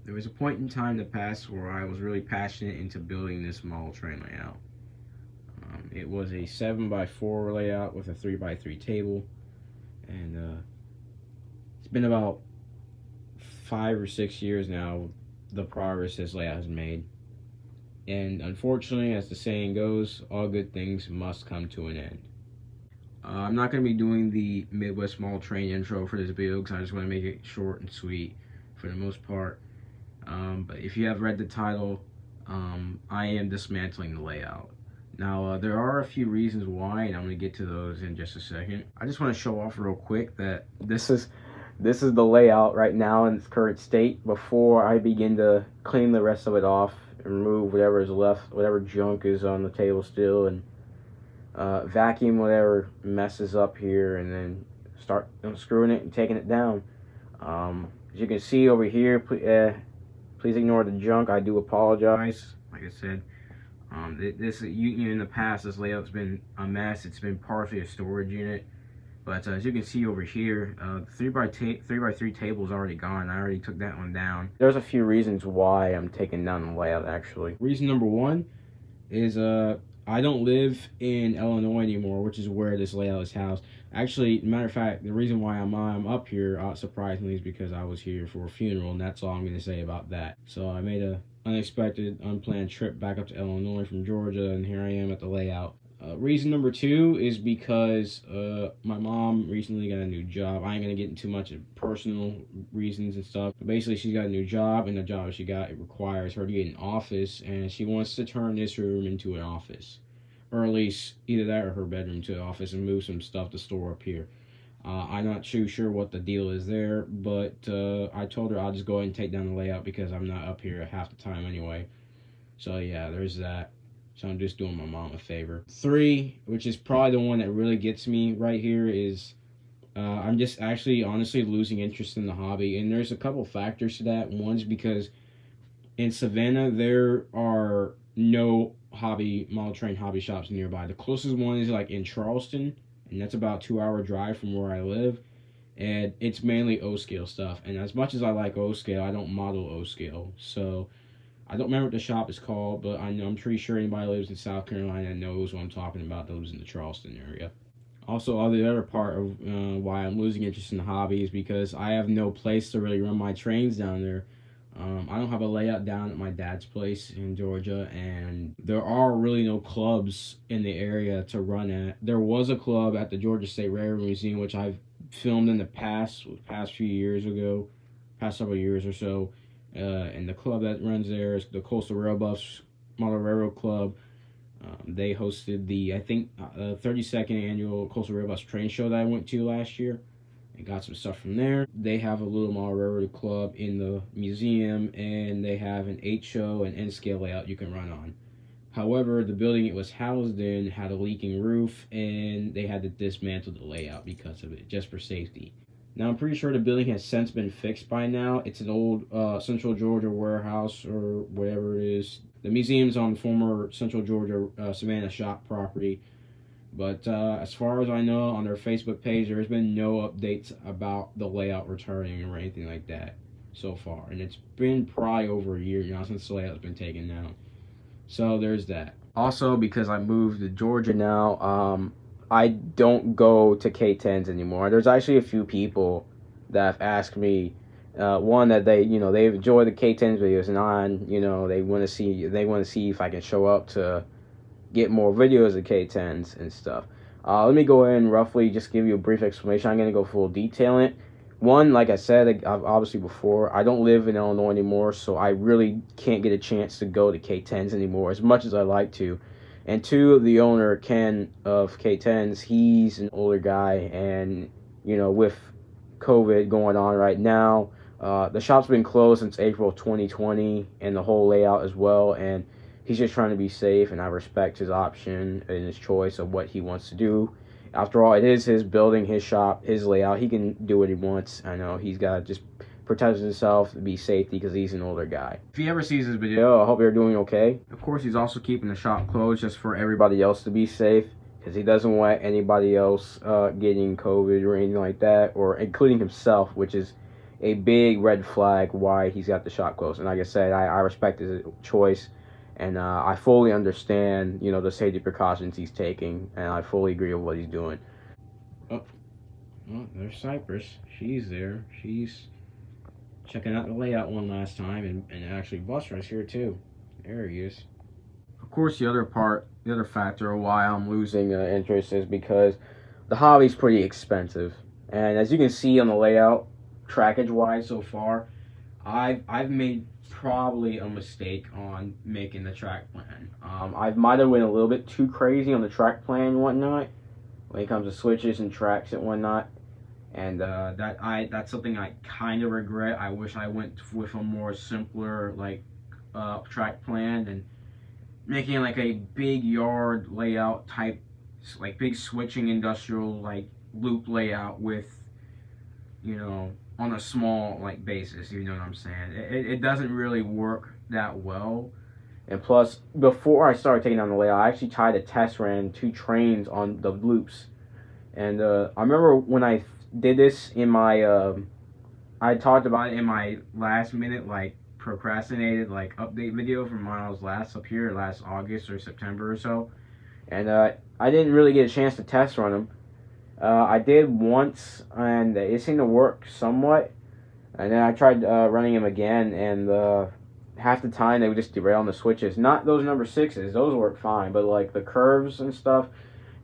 There was a point in time in the past where I was really passionate into building this model train layout. It was a 7x4 layout with a 3x3 table, and it's been about 5 or 6 years now the progress this layout has made. And unfortunately, as the saying goes, all good things must come to an end. I'm not going to be doing the Midwest Model Train intro for this video because I just want to make it short and sweet for the most part. But if you have read the title, I am dismantling the layout. Now, there are a few reasons why, and I'm going to get to those in just a second. I just want to show off real quick that this is the layout right now in its current state before I begin to clean the rest of it off and remove whatever is left, whatever junk is on the table still, and vacuum whatever messes up here, and then start unscrewing it and taking it down. As you can see over here, please ignore the junk. I do apologize. Like I said, in the past, this layout's been a mess. It's been partially a storage unit, but as you can see over here, the 3x3 table is already gone. I already took that one down. There's a few reasons why I'm taking down the layout, actually. Reason number one is I don't live in Illinois anymore, which is where this layout is housed. Actually, matter of fact, the reason why I'm up here, surprisingly, is because I was here for a funeral, and that's all I'm going to say about that. So I made a unexpected, unplanned trip back up to Illinois from Georgia, and here I am at the layout. Reason number two is because my mom recently got a new job. I ain't going to get into much of personal reasons and stuff. But basically, she's got a new job, and the job she got, it requires her to get an office, and she wants to turn this room into an office. Or at least either that or her bedroom to an office and move some stuff to store up here. I'm not too sure what the deal is there, but I told her I'll just go ahead and take down the layout because I'm not up here half the time anyway. So yeah, there's that. So I'm just doing my mom a favor. Three, which is probably the one that really gets me right here, is I'm just actually honestly losing interest in the hobby. And there's a couple factors to that. One's because in Savannah, there are no model train hobby shops nearby. The closest one is like in Charleston, and that's about a 2-hour drive from where I live. And it's mainly O-scale stuff. And as much as I like O-scale, I don't model O-scale. So I don't remember what the shop is called, but I'm pretty sure anybody who lives in South Carolina knows what I'm talking about that lives in the Charleston area. Also, the other part of why I'm losing interest in the hobby is because I have no place to really run my trains down there. I don't have a layout down at my dad's place in Georgia, and there are really no clubs in the area to run at. There was a club at the Georgia State Railroad Museum, which I've filmed in the past few years ago, past several years or so. And the club that runs there is the Coastal Rail Buffs Model Railroad Club. They hosted the, I think, 32nd annual Coastal Rail Bus train show that I went to last year. And got some stuff from there. They have a little model railroad club in the museum, and they have an 8-show and N-scale layout you can run on. However, the building it was housed in had a leaking roof, and they had to dismantle the layout because of it, just for safety. Now, I'm pretty sure the building has since been fixed by now. It's an old Central Georgia warehouse or whatever it is. The museum's on the former Central Georgia Savannah shop property. But as far as I know, on their Facebook page, there's been no updates about the layout returning or anything like that so far. And it's been probably over a year now since the layout's been taken down. So there's that. Also, because I moved to Georgia now, I don't go to K10s anymore. There's actually a few people that have asked me, one, that they enjoy the K10s videos, and they want to see if I can show up to get more videos of K10s and stuff. Let me go ahead and roughly just give you a brief explanation. I'm going to go full detail in it. One, like I said, obviously before, I don't live in Illinois anymore, so I really can't get a chance to go to K10s anymore as much as I like to. And two, the owner, Ken, of K10s, he's an older guy, and, with COVID going on right now, the shop's been closed since April 2020, and the whole layout as well, and he's just trying to be safe, and I respect his option and his choice of what he wants to do. After all, it is his building, his shop, his layout. He can do what he wants. I know he's got to just protect himself, be safety, because he's an older guy. If he ever sees this video, I hope you're doing okay. Of course, he's also keeping the shop closed just for everybody else to be safe, because he doesn't want anybody else getting COVID or anything like that, or including himself, which is a big red flag why he's got the shop closed. And like I said, I respect his choice, and I fully understand, you know, the safety precautions he's taking, and I fully agree with what he's doing. Oh, well, there's Cypress. She's there. She's checking out the layout one last time, and actually Buster's here too. There he is. Of course, the other factor of why I'm losing interest is because the hobby's pretty expensive, and as you can see on the layout, trackage wise so far, I've made probably a mistake on making the track plan. I might have went a little bit too crazy on the track plan and whatnot when it comes to switches and tracks and whatnot, and that's something I kind of regret. I wish I went with a more simpler track plan and making like a big yard layout type, like big switching industrial like loop layout with, you know, on a small like basis. You know what I'm saying? It doesn't really work that well. And plus, before I started taking down the layout, I actually tried to test ran 2 trains on the loops. And I remember when I did this in my, I talked about it in my last minute like procrastinated like update video from when I was last up here last August or September or so, and I didn't really get a chance to test run them. I did once, and it seemed to work somewhat, and then I tried running them again, and half the time they would just derail on the switches. Not those number 6s; those work fine, but like the curves and stuff,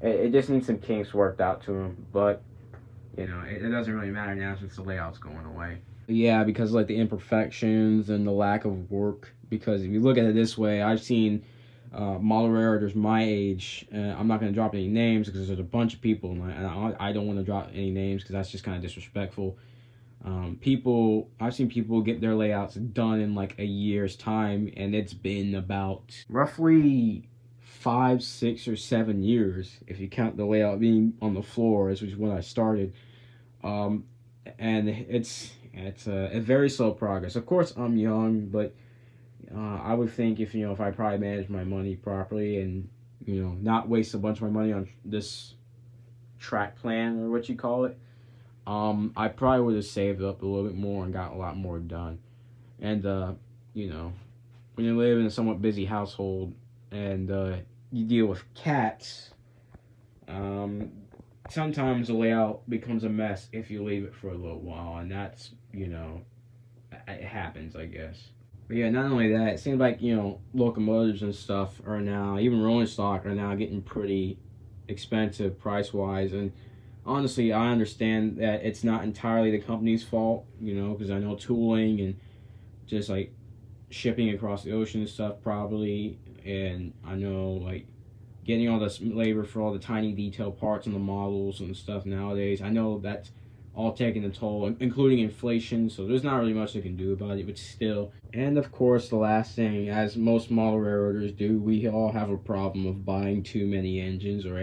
it just needs some kinks worked out to them. But you know, it doesn't really matter now since the layout's going away. Yeah, because like the imperfections and the lack of work. Because if you look at it this way, I've seen model railroaders my age. I'm not going to drop any names because there's a bunch of people, and I don't want to drop any names because that's just kind of disrespectful. I've seen people get their layouts done in like a year's time, and it's been about roughly 5, 6, or 7 years if you count the layout being on the floor, which is when I started. And it's a very slow progress. Of course, I'm young, but I would think if I probably managed my money properly and not waste a bunch of my money on this track plan or what you call it, I probably would have saved up a little bit more and got a lot more done. And when you live in a somewhat busy household and you deal with cats, sometimes the layout becomes a mess if you leave it for a little while, and that's, it happens, I guess. But yeah, not only that, it seems like, locomotives and stuff are now, even rolling stock are now getting pretty expensive price-wise, and honestly, I understand that it's not entirely the company's fault, because I know tooling and just, like, shipping across the ocean and stuff probably, and I know, like, getting all this labor for all the tiny detail parts on the models and stuff nowadays. I know that's all taking a toll, including inflation, so there's not really much they can do about it, but still. And of course, the last thing, as most model railroaders do, we all have a problem of buying too many engines or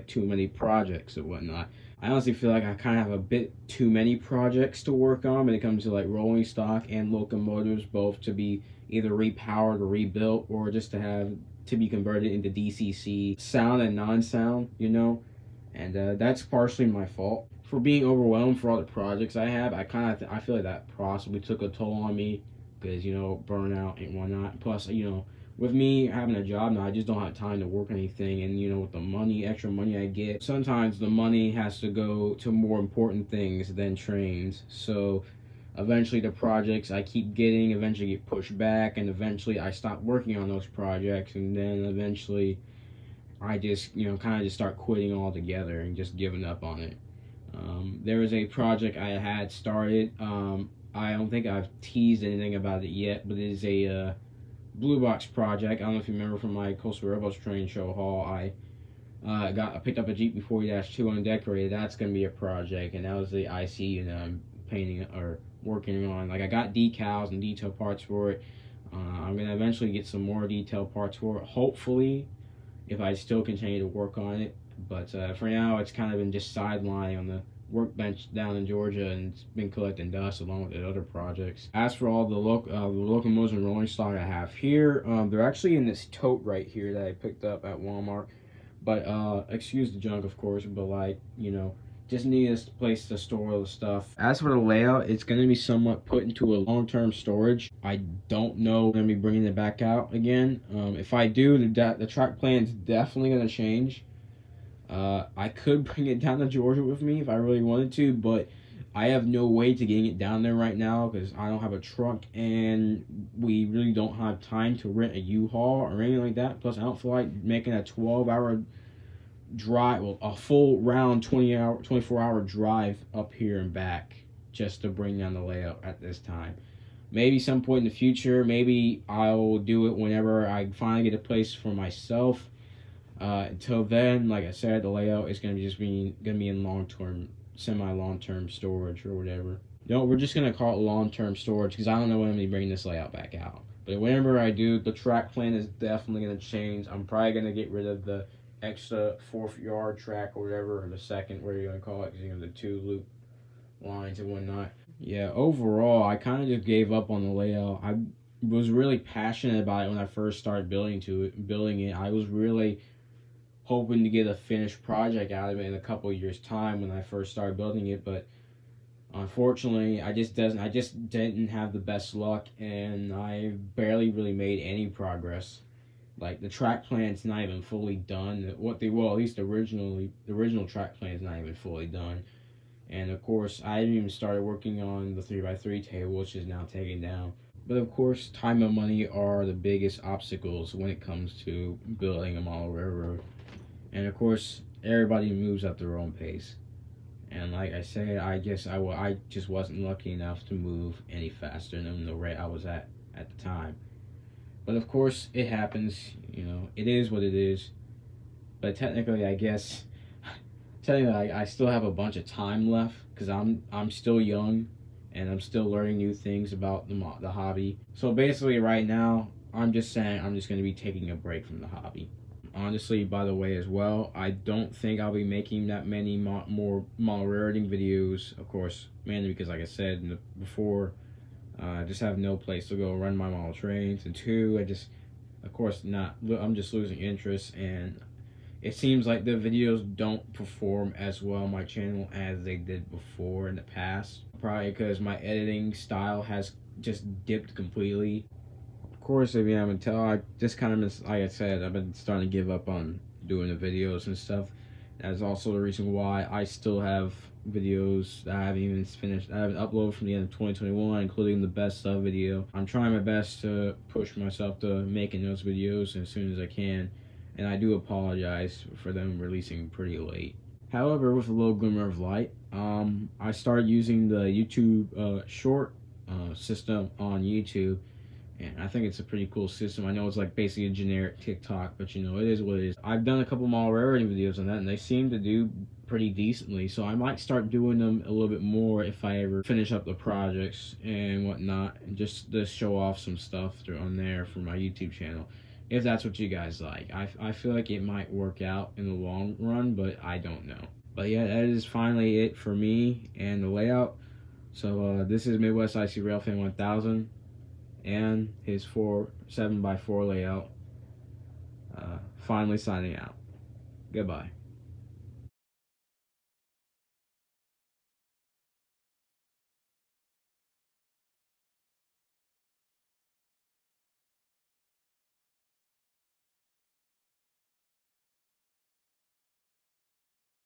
too many projects or whatnot. I honestly feel like I kind of have a bit too many projects to work on when it comes to like rolling stock and locomotives, both to be either repowered or rebuilt, or just to be converted into DCC, sound and non-sound, and that's partially my fault for being overwhelmed for all the projects I have. I feel like that possibly took a toll on me because, burnout and whatnot. Plus, with me having a job now, I just don't have time to work anything, and with the extra money I get, sometimes the money has to go to more important things than trains. So eventually the projects I keep getting eventually get pushed back, and eventually I stop working on those projects, and then eventually I just, kind of just start quitting altogether and just giving up on it. There was a project I had started. I don't think I've teased anything about it yet, but it is a blue box project. I don't know if you remember from my Coastal Railroads train show haul, I picked up a GP40-2 undecorated. That's going to be a project, and that was the IC unit I'm painting or working on. Like, I got decals and detail parts for it. I'm going to eventually get some more detail parts for it, hopefully, if I still continue to work on it. But for now, it's kind of been just sidelining on the workbench down in Georgia, and it's been collecting dust along with the other projects. As for all the locomotives and rolling stock I have here, they're actually in this tote right here that I picked up at Walmart. But excuse the junk, of course, but like, Just need a place to store all the stuff. As for the layout, it's going to be somewhat put into a long-term storage. I don't know I'm going to be bringing it back out again. If I do, the track plan is definitely going to change. I could bring it down to Georgia with me if I really wanted to, but I have no way to getting it down there right now because I don't have a truck and we really don't have time to rent a U-Haul or anything like that. Plus, I don't feel like making a 12-hour drive, well, a full round 24-hour drive up here and back just to bring down the layout at this time. Maybe some point in the future, maybe I'll do it whenever I finally get a place for myself. Until then, like I said, the layout is gonna be in long-term, semi-long-term storage or whatever. No, we're just gonna call it long-term storage because I don't know when I'm gonna be bringing this layout back out. But whenever I do, the track plan is definitely gonna change. I'm probably gonna get rid of the extra 4th yard track or whatever, or the second, whatever you're gonna call it, because you know the 2 loop lines and whatnot. Yeah, overall, I kind of just gave up on the layout. I was really passionate about it when I first started building it. I was really hoping to get a finished project out of it in a couple of years' time when I first started building it, but unfortunately, I just didn't have the best luck, and I barely really made any progress. Like, the track plan's not even fully done. At least the original track plan is not even fully done. And of course, I haven't even started working on the 3x3 table, which is now taken down. But of course, time and money are the biggest obstacles when it comes to building a model railroad. And of course, everybody moves at their own pace. And like I said, I just wasn't lucky enough to move any faster than the rate I was at the time. But of course, it happens. You know, it is what it is. But technically, I still have a bunch of time left because I'm still young, and I'm still learning new things about the hobby. So basically, right now, I'm just saying I'm just going to be taking a break from the hobby. Honestly, by the way, as well, I don't think I'll be making that many more model railroading videos. Of course, mainly because, like I said before, I just have no place to go run my model trains, and 2, I'm just losing interest, and it seems like the videos don't perform as well on my channel as they did before in the past. Probably because my editing style has just dipped completely. Of course, if you haven't tell, I just kind of like I said, I've been starting to give up on doing the videos and stuff. That's also the reason why I still have videos that I haven't even finished. I haven't uploaded from the end of 2021, including the best of video. I'm trying my best to push myself to making those videos as soon as I can, and I do apologize for them releasing pretty late. However, with a little glimmer of light, I started using the YouTube short system on YouTube, and I think it's a pretty cool system. I know it's like basically a generic TikTok, but you know, it is what it is. I've done a couple model railroading videos on that, and they seem to do pretty decently, so I might start doing them a little bit more if I ever finish up the projects and whatnot, and just to show off some stuff on there for my YouTube channel, if that's what you guys like. I feel like it might work out in the long run, but I don't know. But yeah, that is finally it for me and the layout. So this is Midwest IC Railfan 1000 and his 7x4 layout. Finally signing out. Goodbye.